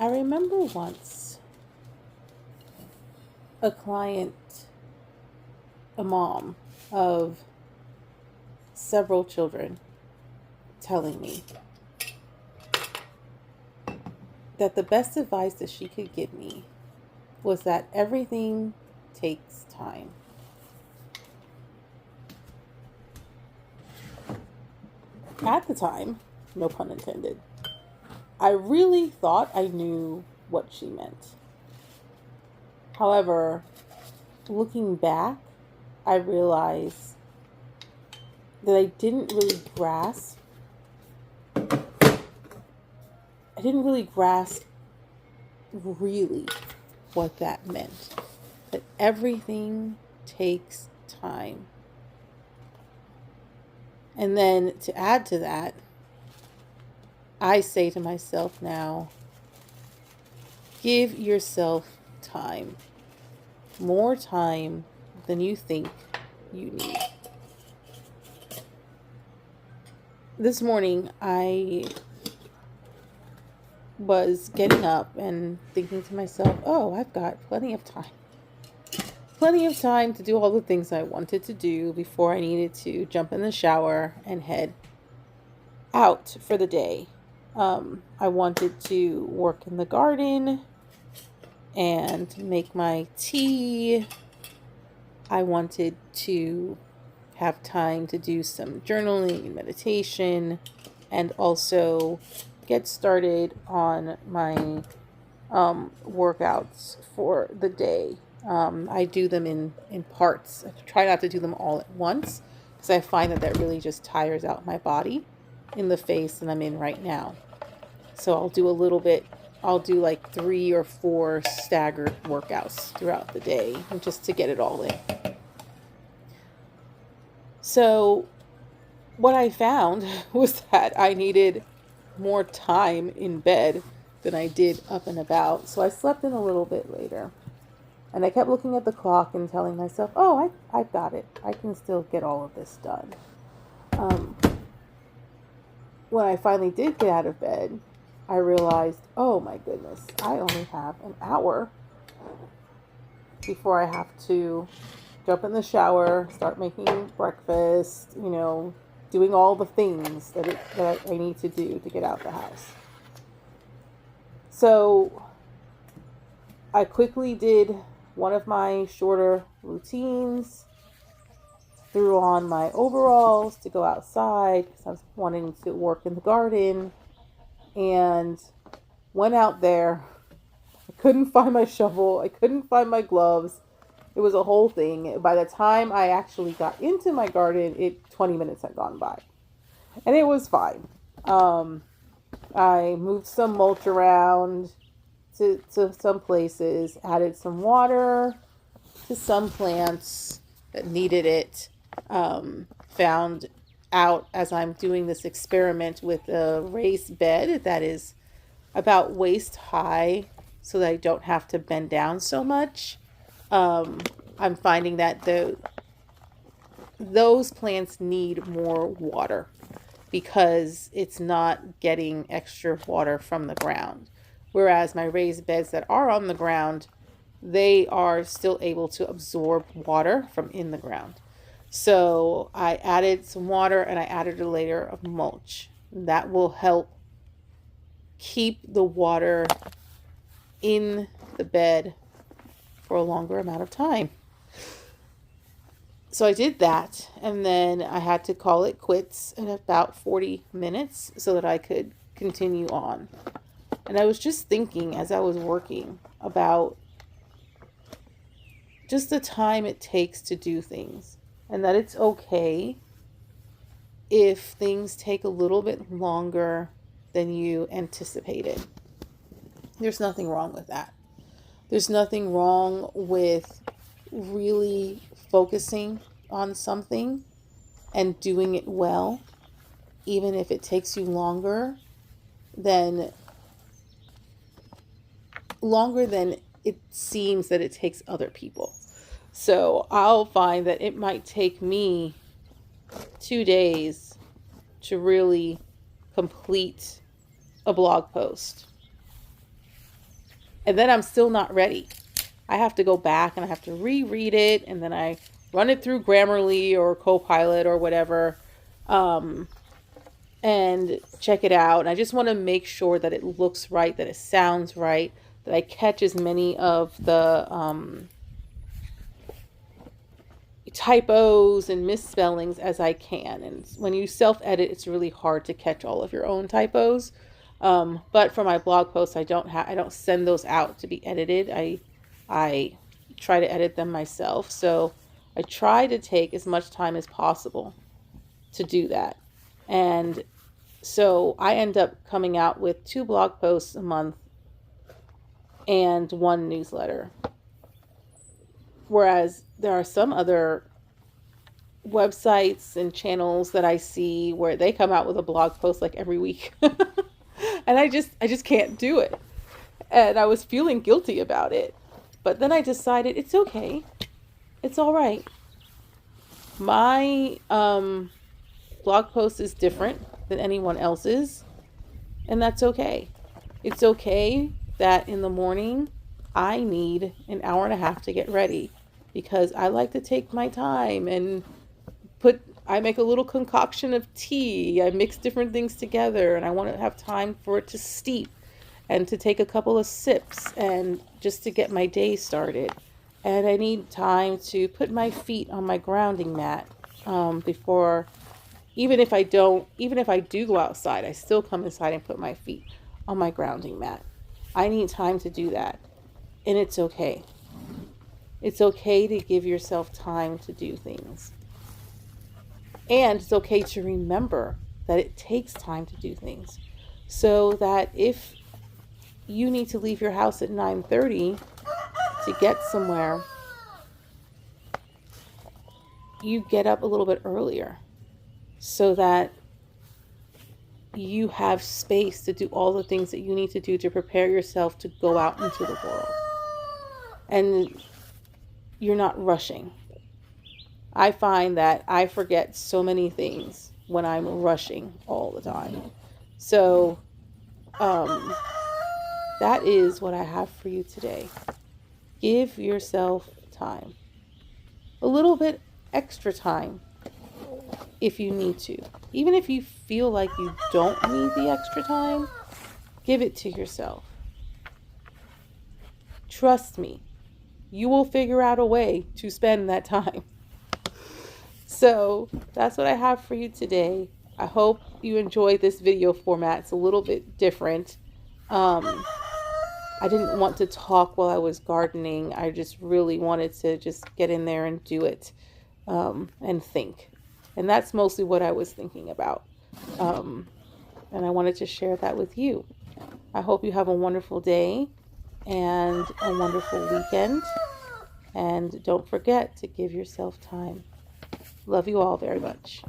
I remember once a client, a mom of several children, telling me that the best advice that she could give me was that everything takes time. At the time, no pun intended, I really thought I knew what she meant. However, looking back, I realized that I didn't really grasp really what that meant. That everything takes time. And then to add to that, I say to myself now, give yourself time. More time than you think you need. This morning, I was getting up and thinking to myself, oh, I've got plenty of time. Plenty of time to do all the things I wanted to do before I needed to jump in the shower and head out for the day. I wanted to work in the garden and make my tea. I wanted to have time to do some journaling and meditation, and also get started on my workouts for the day. I do them in parts. I try not to do them all at once because I find that really just tires out my body in the phase that I'm in right now. So I'll do a little bit. I'll do like 3 or 4 staggered workouts throughout the day just to get it all in. So what I found was that I needed more time in bed than I did up and about. So I slept in a little bit later. And I kept looking at the clock and telling myself, oh, I've got it. I can still get all of this done. When I finally did get out of bed, I realized, oh my goodness, I only have an hour before I have to jump in the shower, start making breakfast, doing all the things that I need to do to get out the house. So I quickly did one of my shorter routines, threw on my overalls to go outside because I was wanting to work in the garden, and went out there. I couldn't find my shovel. I couldn't find my gloves. It was a whole thing. By the time I actually got into my garden, 20 minutes had gone by. And it was fine. I moved some mulch around to some places, added some water to some plants that needed it. Found out as I'm doing this experiment with a raised bed that is about waist high so that I don't have to bend down so much. I'm finding that those plants need more water because it's not getting extra water from the ground. Whereas my raised beds that are on the ground, they are still able to absorb water from in the ground. So I added some water and I added a layer of mulch. That will help keep the water in the bed for a longer amount of time. So I did that, and then I had to call it quits in about 40 minutes so that I could continue on. And I was just thinking as I was working about just the time it takes to do things, and that it's okay if things take a little bit longer than you anticipated. There's nothing wrong with that. There's nothing wrong with really focusing on something and doing it well, even if it takes you longer than it seems that it takes other people. So I'll find that it might take me 2 days to really complete a blog post. and then I'm still not ready. I have to go back and I have to reread it, and then I run it through Grammarly or Copilot or whatever, and check it out. And I just want to make sure that it looks right, that it sounds right, that I catch as many of the typos and misspellings as I can. And when you self-edit, it's really hard to catch all of your own typos. But for my blog posts, I don't send those out to be edited. I try to edit them myself. So I try to take as much time as possible to do that. And so I end up coming out with 2 blog posts a month and 1 newsletter. Whereas there are some other websites and channels that I see where they come out with a blog post like every week. And I just can't do it. And I was feeling guilty about it. But then I decided it's okay. It's all right. My blog post is different than anyone else's, and that's okay. It's okay that in the morning I need an hour and a half to get ready, because I like to take my time and I make a little concoction of tea. I mix different things together, and I want to have time for it to steep and to take a couple of sips and just to get my day started. And I need time to put my feet on my grounding mat before, even if I do go outside, I still come inside and put my feet on my grounding mat. I need time to do that. And it's okay. It's okay to give yourself time to do things. And it's okay to remember that it takes time to do things. So that if you need to leave your house at 9:30 to get somewhere, you get up a little bit earlier so that you have space to do all the things that you need to do to prepare yourself to go out into the world. And you're not rushing. I find that I forget so many things when I'm rushing all the time. So that is what I have for you today. Give yourself time. A little bit extra time if you need to. Even if you feel like you don't need the extra time, give it to yourself. Trust me, you will figure out a way to spend that time. So that's what I have for you today. I hope you enjoyed this video format. It's a little bit different. I didn't want to talk while I was gardening. I just really wanted to just get in there and do it and think. And that's mostly what I was thinking about. And I wanted to share that with you. I hope you have a wonderful day and a wonderful weekend. And don't forget to give yourself time. Love you all very much.